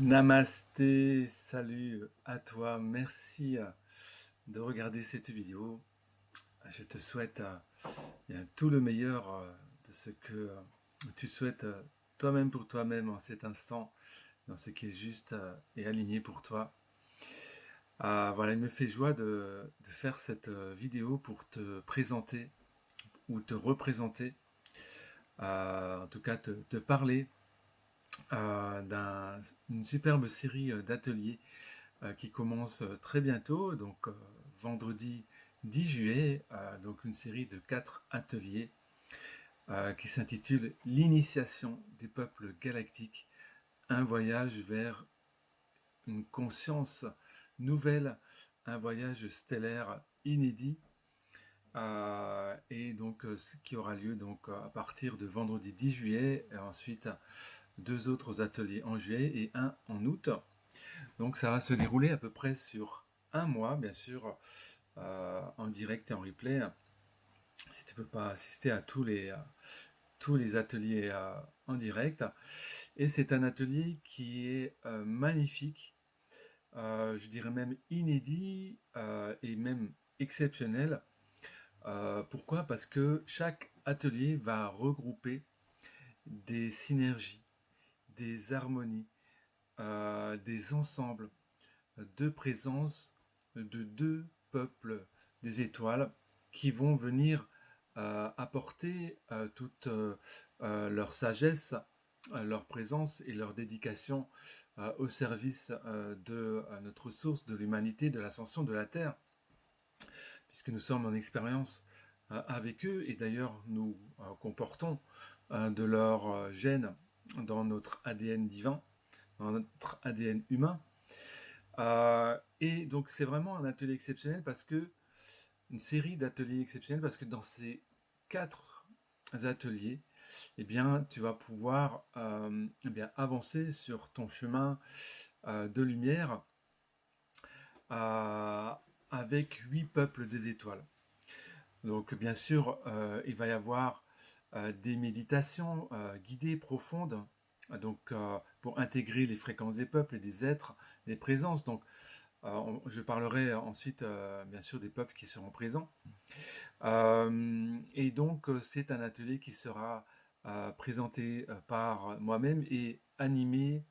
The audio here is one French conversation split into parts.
Namasté, salut à toi, merci de regarder cette vidéo. Je te souhaite bien, tout le meilleur de ce que tu souhaites toi-même pour toi-même en cet instant, dans ce qui est juste et aligné pour toi. Voilà, il me fait joie de faire cette vidéo pour te présenter ou te représenter, en tout cas te parler d'une superbe série d'ateliers qui commence très bientôt, donc vendredi 10 juillet, donc une série de 4 ateliers qui s'intitule L'initiation des peuples galactiques, un voyage vers une conscience nouvelle, un voyage stellaire inédit, et donc ce qui aura lieu donc à partir de vendredi 10 juillet, et ensuite deux autres ateliers en juillet et un en août. Donc ça va se dérouler à peu près sur un mois, bien sûr, en direct et en replay. Si tu ne peux pas assister à tous les ateliers en direct. Et c'est un atelier qui est magnifique, je dirais même inédit et même exceptionnel. Pourquoi? Parce que chaque atelier va regrouper des synergies, des harmonies, des ensembles de présence de deux peuples des étoiles qui vont venir apporter toute leur sagesse, leur présence et leur dédication au service de notre source, de l'humanité, de l'ascension de la Terre, puisque nous sommes en expérience avec eux, et d'ailleurs nous comportons de leur gène dans notre ADN divin, dans notre ADN humain. Et donc c'est vraiment un atelier exceptionnel parce que, une série d'ateliers exceptionnels parce que dans ces 4 ateliers, eh bien, tu vas pouvoir eh bien, avancer sur ton chemin de lumière euh, avec 8 peuples des étoiles. Donc bien sûr, il va y avoir des méditations guidées, profondes, donc pour intégrer les fréquences des peuples et des êtres, des présences. Donc je parlerai ensuite, bien sûr, des peuples qui seront présents. Et donc, c'est un atelier qui sera présenté par moi-même et animé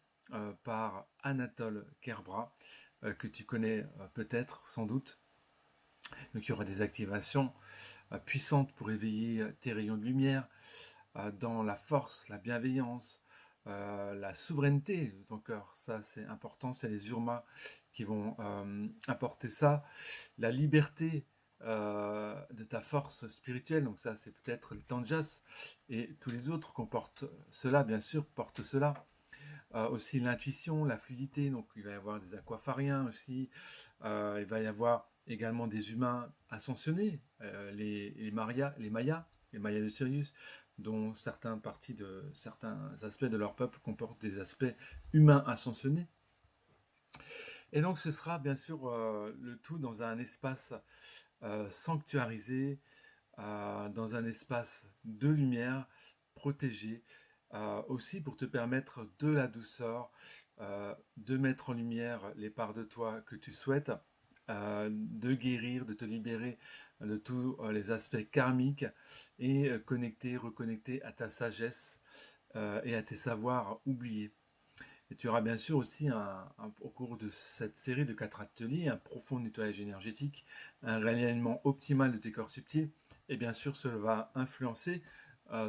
par Anatole Kerbra, que tu connais peut-être, sans doute. Donc, il y aura des activations puissantes pour éveiller tes rayons de lumière dans la force, la bienveillance, la souveraineté de ton cœur. Ça, c'est important. C'est les Urmas qui vont apporter ça. La liberté de ta force spirituelle. Donc ça, c'est peut-être les Tanjas. Et tous les autres comportent cela, bien sûr, portent cela. Aussi l'intuition, la fluidité. Donc il va y avoir des aquafariens aussi. Il va y avoir également des humains ascensionnés, les Mayas, les Mayas de Sirius, dont certains aspects de leur peuple comportent des aspects humains ascensionnés. Et donc ce sera bien sûr le tout dans un espace sanctuarisé, dans un espace de lumière protégé, aussi pour te permettre de la douceur, de mettre en lumière les parts de toi que tu souhaites, de guérir, de te libérer de tous les aspects karmiques et reconnecter à ta sagesse et à tes savoirs oubliés. Et tu auras bien sûr aussi, au cours de cette série de 4 ateliers, un profond nettoyage énergétique, un réalignement optimal de tes corps subtils. Et bien sûr, cela va influencer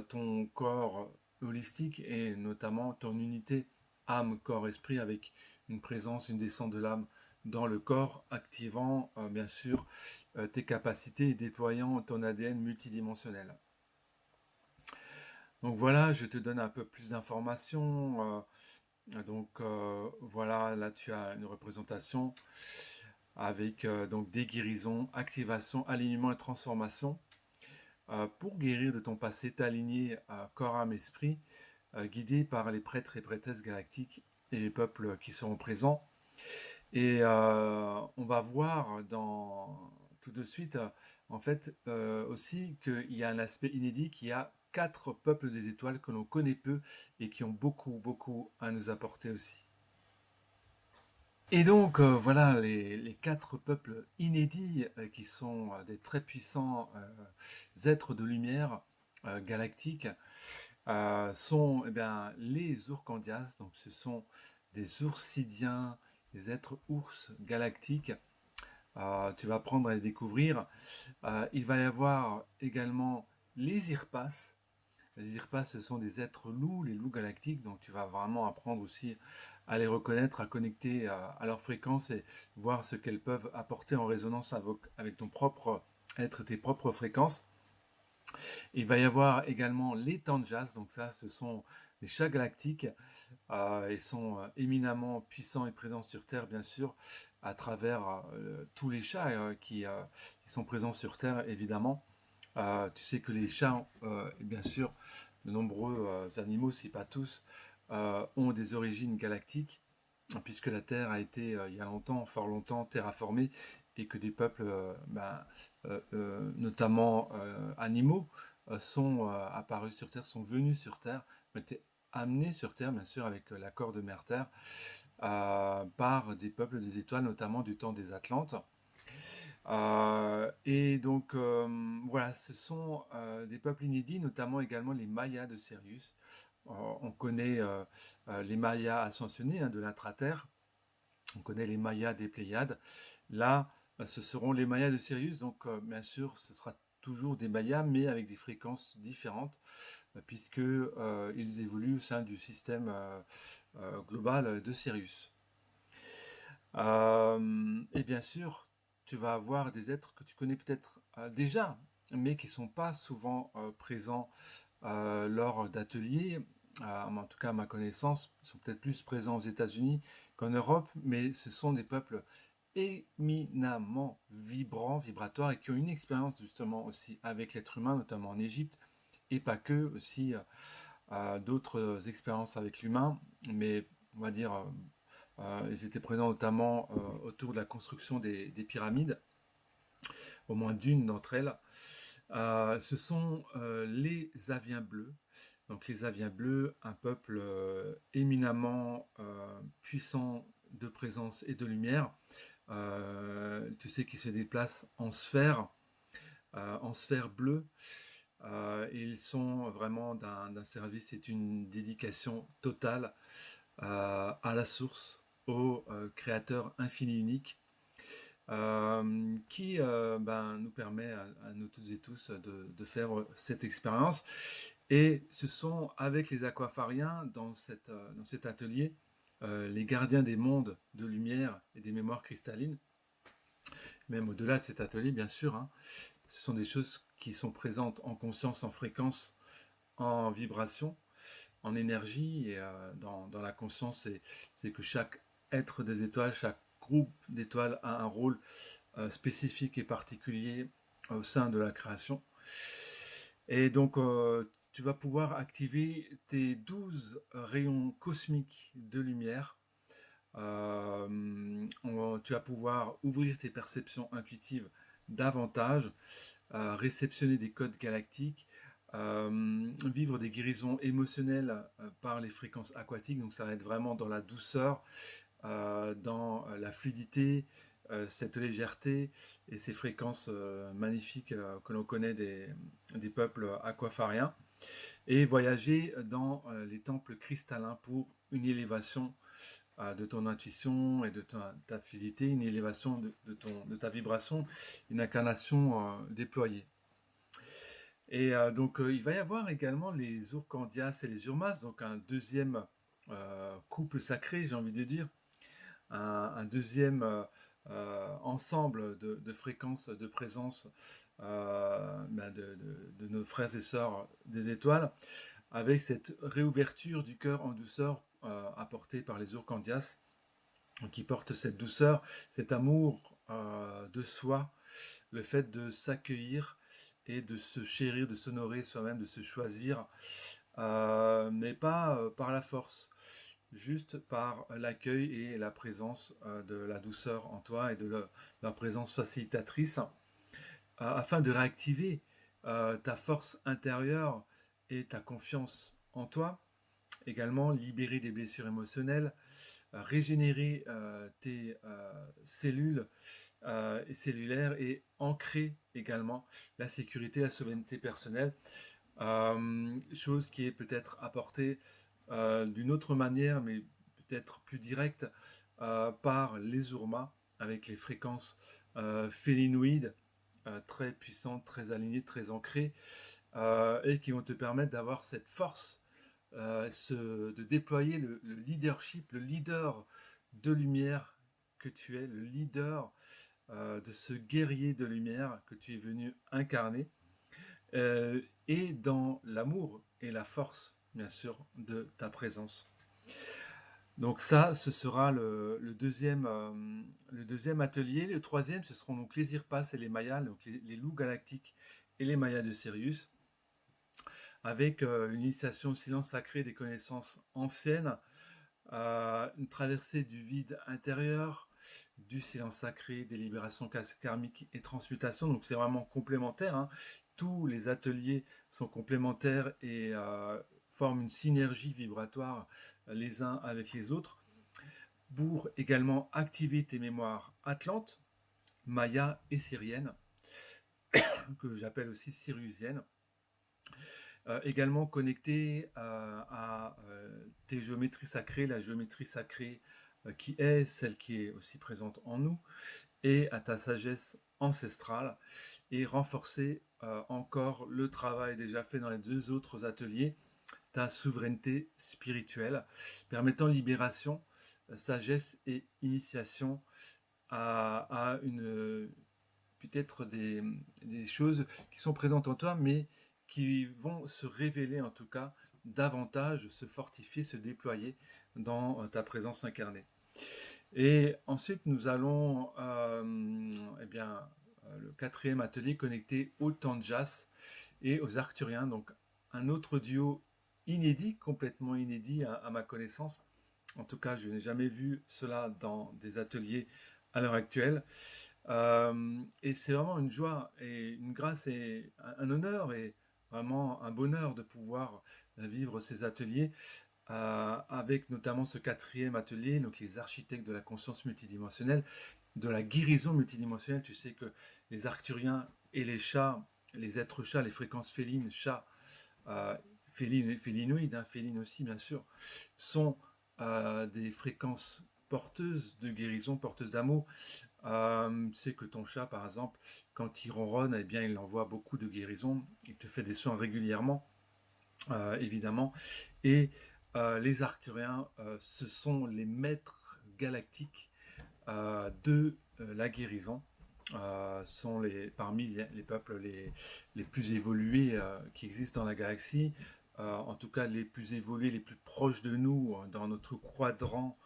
ton corps holistique et notamment ton unité âme, corps, esprit avec une présence, une descente de l'âme dans le corps, activant bien sûr tes capacités et déployant ton ADN multidimensionnel. Donc voilà, je te donne un peu plus d'informations. Donc voilà, là tu as une représentation avec donc des guérisons, activation, alignement et transformation pour guérir de ton passé, t'aligner à corps, âme, esprit, guidé par les prêtres et prêtresses galactiques et les peuples qui seront présents. Et on va voir tout de suite, en fait, aussi qu'il y a un aspect inédit, qu'il y a 4 peuples des étoiles que l'on connaît peu et qui ont beaucoup, beaucoup à nous apporter aussi. Et donc, voilà les 4 peuples inédits qui sont des très puissants êtres de lumière galactiques sont eh bien, les Urkandias. Donc, ce sont des oursidiens, des êtres ours galactiques. Tu vas apprendre à les découvrir. Il va y avoir également les Irpas. Les Irpas, ce sont des êtres loups, les loups galactiques, donc tu vas vraiment apprendre aussi à les reconnaître, à connecter à leur fréquence et voir ce qu'elles peuvent apporter en résonance avec ton propre être, tes propres fréquences. Il va y avoir également les Tanjas, donc ça, ce sont les chats galactiques. Ils sont éminemment puissants et présents sur Terre, bien sûr, à travers tous les chats qui sont présents sur Terre, évidemment. Tu sais que les chats, et bien sûr, de nombreux animaux, si pas tous, ont des origines galactiques, puisque la Terre a été, il y a longtemps, fort longtemps, terraformée, et que des peuples, notamment animaux, sont apparus sur Terre, sont venus sur Terre, ont été amenés sur Terre, bien sûr, avec l'accord de Mère Terre, par des peuples des étoiles, notamment du temps des Atlantes. Et donc, voilà, ce sont des peuples inédits, notamment également les Mayas de Sirius. On connaît les Mayas ascensionnés de l'intra-terre, on connaît les Mayas des Pléiades. Là, ce seront les Mayas de Sirius, donc bien sûr, ce sera toujours des Mayas, mais avec des fréquences différentes, puisque ils évoluent au sein du système global de Sirius. Et bien sûr, tu vas avoir des êtres que tu connais peut-être déjà, mais qui ne sont pas souvent présents lors d'ateliers. En tout cas, à ma connaissance, ils sont peut-être plus présents aux États-Unis qu'en Europe, mais ce sont des peuples éminemment vibrants, vibratoires, et qui ont une expérience justement aussi avec l'être humain, notamment en Égypte, et pas que, aussi d'autres expériences avec l'humain, mais on va dire ils étaient présents notamment autour de la construction des pyramides, au moins d'une d'entre elles. Ce sont les Aviens bleus. Donc les Aviens bleus, un peuple éminemment puissant de présence et de lumière. Tu sais qu'ils se déplacent en sphère bleue. Ils sont vraiment d'un service et d'une dédication totale à la source, au créateur infini unique, qui nous permet à nous toutes et tous de faire cette expérience. Et ce sont avec les aquafariens dans cet atelier les gardiens des mondes de lumière et des mémoires cristallines, même au-delà de cet atelier bien sûr. Ce sont des choses qui sont présentes en conscience, en fréquence, en vibration, en énergie et dans la conscience, c'est que chaque être des étoiles, chaque groupe d'étoiles a un rôle spécifique et particulier au sein de la création. Et donc, tu vas pouvoir activer tes 12 rayons cosmiques de lumière. Tu vas pouvoir ouvrir tes perceptions intuitives davantage, réceptionner des codes galactiques, vivre des guérisons émotionnelles par les fréquences aquatiques. Donc ça va être vraiment dans la douceur, dans la fluidité, cette légèreté et ces fréquences magnifiques que l'on connaît des peuples aquafariens. Et voyager dans les temples cristallins pour une élévation de ton intuition et de ta fluidité, une élévation de ta vibration, une incarnation déployée. Et donc, il va y avoir également les Urkandias et les Urmas, donc un deuxième couple sacré, j'ai envie de dire, un deuxième ensemble de fréquences de présence de nos frères et sœurs des étoiles, avec cette réouverture du cœur en douceur apportée par les Urkandias, qui portent cette douceur, cet amour de soi, le fait de s'accueillir et de se chérir, de s'honorer soi-même, de se choisir, mais pas par la force, juste par l'accueil et la présence de la douceur en toi et de leur présence facilitatrice, afin de réactiver ta force intérieure et ta confiance en toi, également libérer des blessures émotionnelles, régénérer tes cellules et cellulaires et ancrer également la sécurité, la souveraineté personnelle. Chose qui est peut-être apportée d'une autre manière, mais peut-être plus directe, par les urmas, avec les fréquences félinoïdes, très puissantes, très alignées, très ancrées, et qui vont te permettre d'avoir cette force, de déployer le leadership, le leader de lumière que tu es, le leader de ce guerrier de lumière que tu es venu incarner, et dans l'amour et la force, bien sûr, de ta présence. Donc ça, ce sera le deuxième atelier. Le troisième, ce seront donc les Irpas et les Mayas, donc les loups galactiques et les Mayas de Sirius, avec une initiation au silence sacré des connaissances anciennes, une traversée du vide intérieur, du silence sacré, des libérations karmiques et transmutation. Donc c'est vraiment complémentaire, hein. Tous les ateliers sont complémentaires et forment une synergie vibratoire les uns avec les autres pour également activer tes mémoires atlantes, maya et syriennes, que j'appelle aussi syriusiennes. Également connecté à tes géométries sacrées, la géométrie sacrée qui est celle qui est aussi présente en nous, et à ta sagesse ancestrale, et renforcer encore le travail déjà fait dans les deux autres ateliers, ta souveraineté spirituelle, permettant libération, sagesse et initiation à une peut-être des choses qui sont présentes en toi, mais qui vont se révéler en tout cas davantage, se fortifier, se déployer dans ta présence incarnée. Et ensuite, nous allons, le quatrième atelier connecté au Tanjas et aux Arcturiens, donc un autre duo inédit, complètement inédit à ma connaissance. En tout cas, je n'ai jamais vu cela dans des ateliers à l'heure actuelle. Et c'est vraiment une joie et une grâce et un honneur et vraiment un bonheur de pouvoir vivre ces ateliers, avec notamment ce quatrième atelier, donc les architectes de la conscience multidimensionnelle, de la guérison multidimensionnelle. Tu sais que les Arcturiens et les chats, les êtres chats, les fréquences félines, chats, félinoïdes, hein, félines aussi bien sûr, sont des fréquences porteuses de guérison, porteuses d'amour. C'est que ton chat, par exemple, quand il ronronne, eh bien, il envoie beaucoup de guérison. Il te fait des soins régulièrement, évidemment. Et les Arcturiens, ce sont les maîtres galactiques de la guérison. Sont parmi les peuples les plus évolués qui existent dans la galaxie. En tout cas, les plus évolués, les plus proches de nous, dans notre quadrant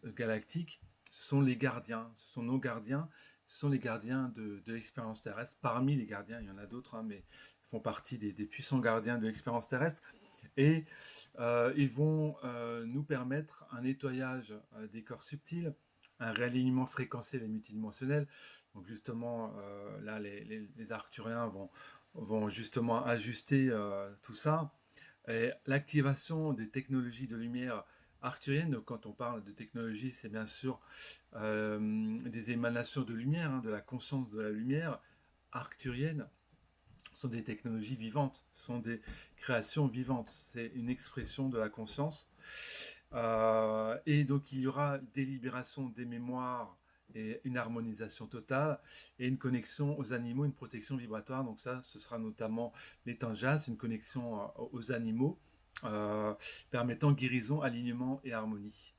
galactique. Ce sont les gardiens, ce sont nos gardiens, ce sont les gardiens de l'expérience terrestre. Parmi les gardiens, il y en a d'autres, hein, mais ils font partie des puissants gardiens de l'expérience terrestre. Et ils vont nous permettre un nettoyage des corps subtils, un réalignement fréquentiel et multidimensionnel. Donc justement, là, les Arcturiens vont justement ajuster tout ça. Et l'activation des technologies de lumière arcturienne, donc quand on parle de technologie, c'est bien sûr des émanations de lumière, hein, de la conscience de la lumière arcturienne, sont des technologies vivantes, sont des créations vivantes, c'est une expression de la conscience. Et donc il y aura des libérations des mémoires et une harmonisation totale et une connexion aux animaux, une protection vibratoire. Donc ça, ce sera notamment les tanjas, une connexion aux animaux, permettant guérison, alignement et harmonie.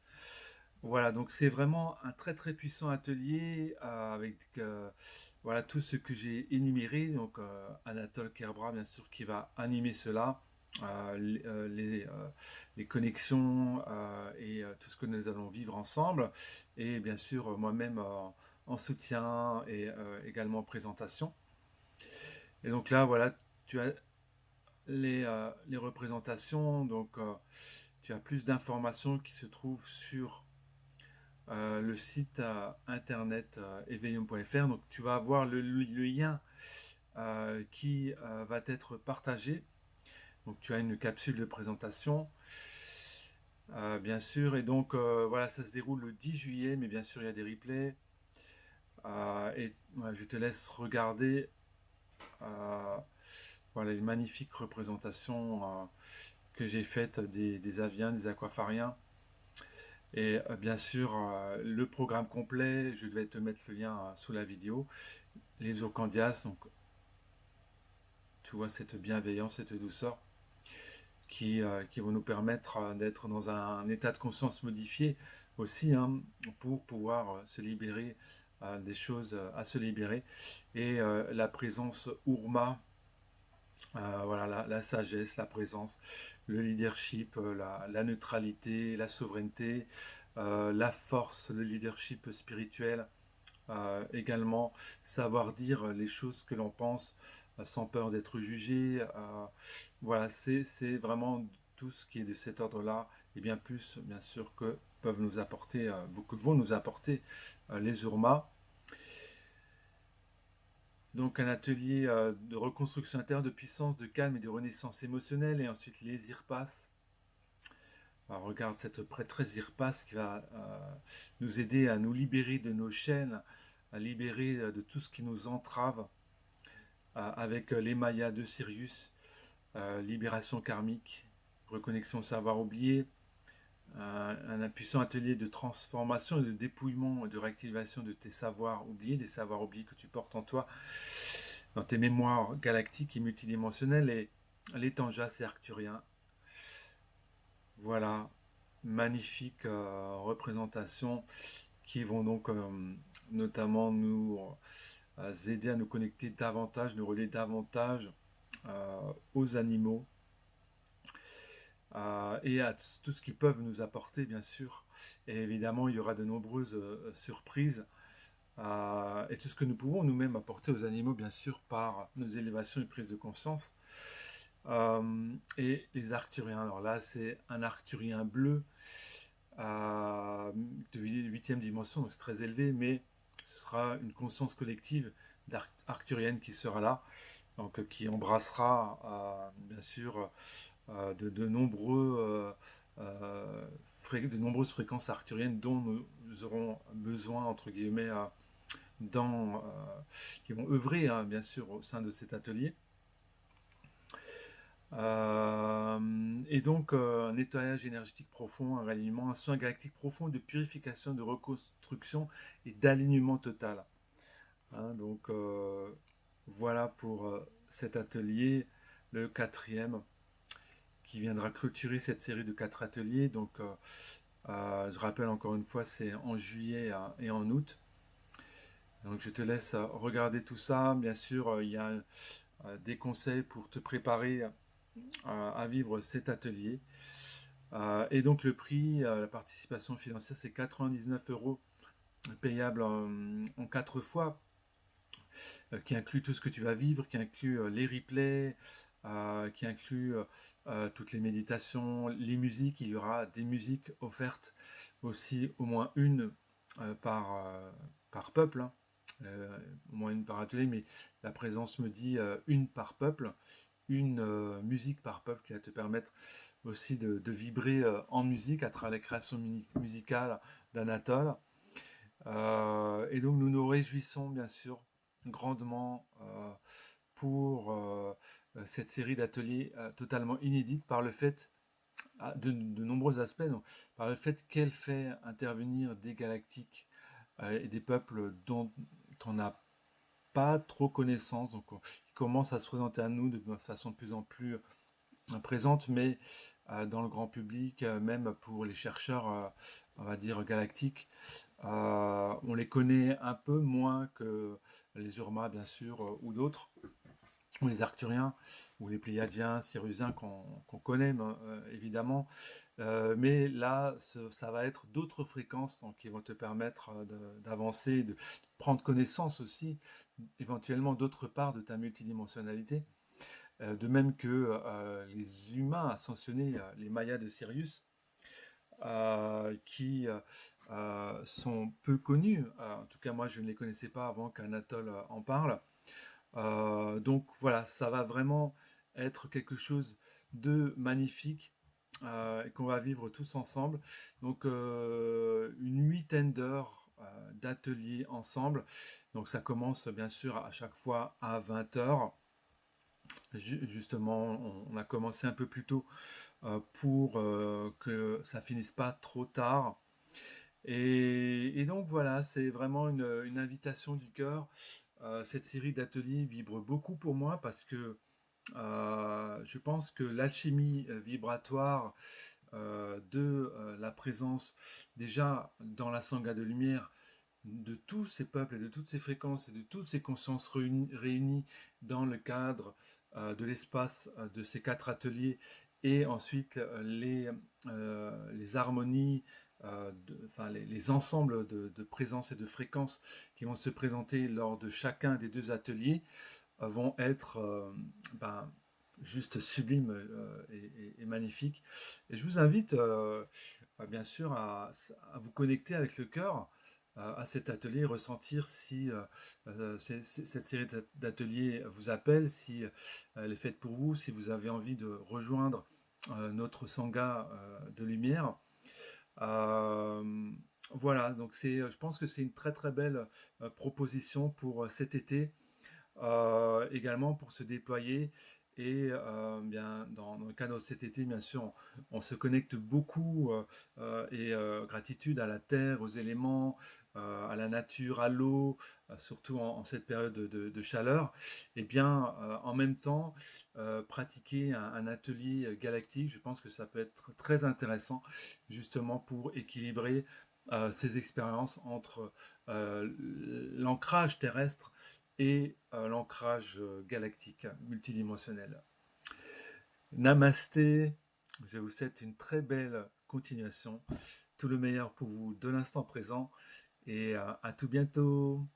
Voilà, donc c'est vraiment un très très puissant atelier avec voilà tout ce que j'ai énuméré. Donc Anatole Kerbra, bien sûr, qui va animer cela, les connexions et tout ce que nous allons vivre ensemble. Et bien sûr, moi-même en soutien et également en présentation. Et donc là, voilà, tu as les représentations. Donc tu as plus d'informations qui se trouvent sur le site internet éveillum.fr. Donc tu vas avoir le lien qui va être partagé. Donc tu as une capsule de présentation. bien sûr. Et donc, voilà, ça se déroule le 10 juillet, mais bien sûr, il y a des replays. Et ouais, je te laisse regarder euh, voilà, les magnifiques représentations que j'ai faites des aviens, des aquafariens. Et bien sûr, le programme complet, je vais te mettre le lien sous la vidéo. Les Orcandias, donc tu vois cette bienveillance, cette douceur qui vont nous permettre d'être dans un état de conscience modifié aussi, hein, pour pouvoir se libérer des choses à se libérer. Et la présence Urma, voilà, la sagesse, la présence, le leadership, la neutralité, la souveraineté, la force, le leadership spirituel, également savoir dire les choses que l'on pense sans peur d'être jugé. Voilà, c'est vraiment tout ce qui est de cet ordre-là, et bien plus, bien sûr, que peuvent nous apporter, que vont nous apporter les Urmas. Donc un atelier de reconstruction intérieure, de puissance, de calme et de renaissance émotionnelle, et ensuite les IRPAS. Alors, regarde cette prêtresse IRPAS qui va nous aider à nous libérer de nos chaînes, à libérer de tout ce qui nous entrave, avec les Mayas de Sirius, libération karmique, reconnexion au savoir oublié, un puissant atelier de transformation et de dépouillement et de réactivation de tes savoirs oubliés, des savoirs oubliés que tu portes en toi, dans tes mémoires galactiques et multidimensionnelles, et les Tanjas et Arcturiens. Voilà, magnifique représentation qui vont donc notamment nous aider à nous connecter davantage, nous relier davantage aux animaux, et à tout ce qu'ils peuvent nous apporter, bien sûr. Et évidemment, il y aura de nombreuses surprises, et tout ce que nous pouvons nous-mêmes apporter aux animaux, bien sûr, par nos élévations et prises de conscience. Et les Arcturiens, alors là, c'est un Arcturien bleu de 8e dimension, donc c'est très élevé, mais ce sera une conscience collective arcturienne qui sera là, donc qui embrassera bien sûr de de nombreuses fréquences arcturiennes dont nous aurons besoin, entre guillemets, qui vont œuvrer, hein, bien sûr, au sein de cet atelier. Et donc, un nettoyage énergétique profond, un alignement, un soin galactique profond de purification, de reconstruction et d'alignement total. Hein, donc, voilà pour cet atelier, le quatrième, qui viendra clôturer cette série de 4 ateliers. Donc, je rappelle encore une fois, c'est en juillet et en août. Donc, je te laisse regarder tout ça. Bien sûr, il y a des conseils pour te préparer à vivre cet atelier. Et donc le prix, la participation financière, c'est 99 € payable en 4 fois, qui inclut tout ce que tu vas vivre, qui inclut les replays, qui inclut toutes les méditations, les musiques. Il y aura des musiques offertes aussi, au moins une par peuple, hein. Au moins une par atelier, mais la présence me dit une par peuple, une musique par peuple, qui va te permettre aussi de vibrer en musique à travers la création musicale d'Anatole. Et donc nous nous réjouissons bien sûr grandement pour cette série d'ateliers totalement inédite par le fait, de nombreux aspects, donc, par le fait qu'elle fait intervenir des galactiques et des peuples dont on n'a pas trop connaissance, donc ils commencent à se présenter à nous de façon de plus en plus présente, mais dans le grand public, même pour les chercheurs, on va dire galactiques, on les connaît un peu moins que les Urma, bien sûr, ou d'autres, ou les Arcturiens, ou les Pléiadiens, Syrusiens qu'on connaît évidemment. Mais là, ça va être d'autres fréquences, donc, qui vont te permettre d'avancer, de prendre connaissance aussi, éventuellement d'autre part, de ta multidimensionnalité. De même que les humains ascensionnés, les Mayas de Sirius, qui sont peu connus. En tout cas, moi, je ne les connaissais pas avant qu'Anatole en parle. Donc voilà, ça va vraiment être quelque chose de magnifique, et qu'on va vivre tous ensemble. Donc une huitaine d'heures d'atelier ensemble. Donc ça commence bien sûr à chaque fois à 20 heures. Justement, on a commencé un peu plus tôt pour que ça finisse pas trop tard. Et donc voilà, c'est vraiment une invitation du cœur. Cette série d'ateliers vibre beaucoup pour moi parce que je pense que l'alchimie vibratoire de la présence déjà dans la Sangha de lumière de tous ces peuples et de toutes ces fréquences et de toutes ces consciences réunies dans le cadre de l'espace de ces quatre ateliers et ensuite les harmonies, enfin les ensembles de présences et de fréquences qui vont se présenter lors de chacun des deux ateliers vont être ben, juste sublimes et magnifiques. Et je vous invite bien sûr à vous connecter avec le cœur à cet atelier, ressentir si cette série d'ateliers vous appelle, si elle est faite pour vous, si vous avez envie de rejoindre notre sangha de lumière. Euh, voilà, donc je pense que c'est une très très belle proposition pour cet été, également pour se déployer. Et bien, dans le cadre de cet été, bien sûr, on se connecte beaucoup gratitude à la terre, aux éléments, à la nature, à l'eau, surtout en cette période de chaleur. Et bien, en même temps, pratiquer un atelier galactique, je pense que ça peut être très intéressant, justement pour équilibrer ces expériences entre l'ancrage terrestre et l'ancrage galactique multidimensionnel. Namasté, je vous souhaite une très belle continuation, tout le meilleur pour vous de l'instant présent et à tout bientôt.